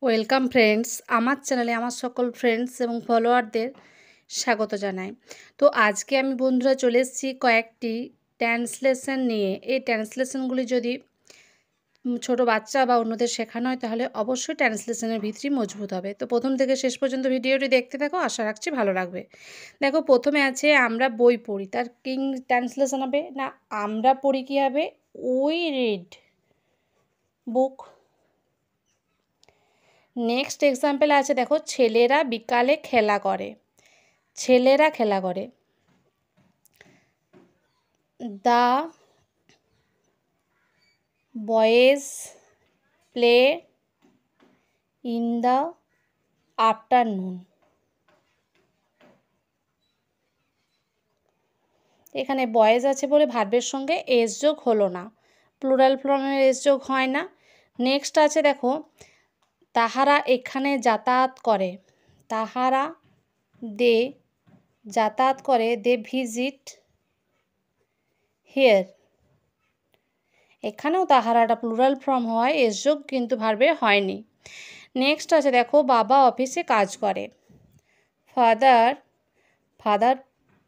Welcome friends, আমার চ্যানেলে আমার সকল ফ্রেন্ডস এবং ফলোয়ারদের স্বাগত জানাই। তো আজকে আমি বন্ধুরা চলে এসেছি কয়েকটি ট্রান্সলেশন নিয়ে। এই ট্রান্সলেশনগুলি যদি ছোট বাচ্চা বা অন্যদের শেখানো হয় তাহলে অবশ্যই ট্রান্সলেশনের ভিত্তি মজবুত হবে। তো প্রথম থেকে শেষ পর্যন্ত ভিডিওটি দেখতে থাকো, আশা রাখছি ভালো লাগবে। দেখো, প্রথমে আছে আমরা বই পড়ি, তার কিং ট্রান্সলেশন হবে না আমরা পড়ি কী হবে, we read book. Next example আছে, দেখো ছেলেরা বিকালে খেলা করে, ছেলেরা খেলা করে। The boys play in the afternoon. এখানে বয়েজ আছে বলে ভার্বের সঙ্গে এস যোগ হলো না, প্লুরাল ফর্মের এস যোগ হয় না। নেক্সট আছে দেখো তাহারা এখানে যাতায়াত করে, তাহারা দে যাতায়াত করে, দে ভিজিট হিয়ার। এখানেও তাহারাটা প্লুরাল ফর্ম হয়, এস যোগ কিন্তু ভার্বে হয়নি। নেক্সট আছে দেখো বাবা অফিসে কাজ করে, ফাদার, ফাদার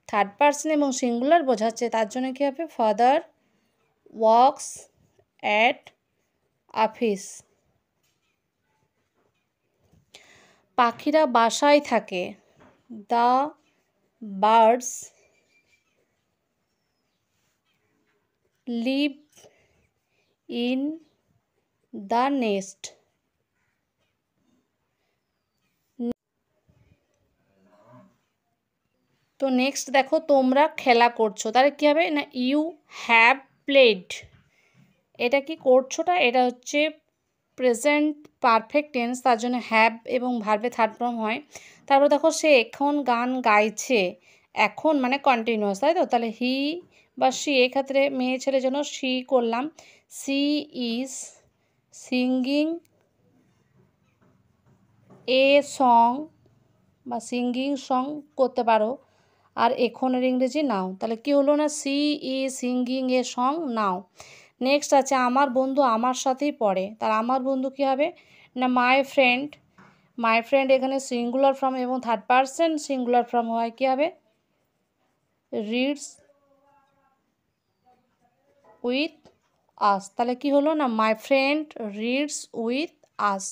থার্ড পার্সন এবং সিঙ্গুলার বোঝাচ্ছে, তার জন্য কী হবে ফাদার ওয়ার্কস অ্যাট অফিস। পাখিরা বাসায় থাকে, the birds live in the nest. তো নেক্সট দেখো তোমরা খেলা করছো, তাহলে কী হবে না ইউ হ্যাভ প্লেড। এটা কি করছোটা, এটা হচ্ছে প্রেজেন্ট পারফেক্ট টেন্স, তার জন্য হ্যাভ এবং ভার্বে থার্ড ফর্ম হয়। তারপর দেখো সে এখন গান গাইছে, এখন মানে কন্টিনিউয়াস, তাই তো, তাহলে হি বা সি, এক্ষেত্রে মেয়ে ছেলের জন্য সি করলাম, she is singing a song বা সিঙ্গিং সং করতে পারো। আর এখনের ইংরেজি নাও, তাহলে কি হলো না she is singing a song now. Next আছে আমার বন্ধু আমার সাথেই পড়ে, তার আমার বন্ধু কী হবে না মাই ফ্রেন্ড। মাই ফ্রেন্ড এখানে সিঙ্গুলার ফর্ম এবং থার্ড পার্সন সিঙ্গুলার ফর্ম হয়, কী হবে রিডস উইথ আস। তাহলে কি হলো না my friend reads with us.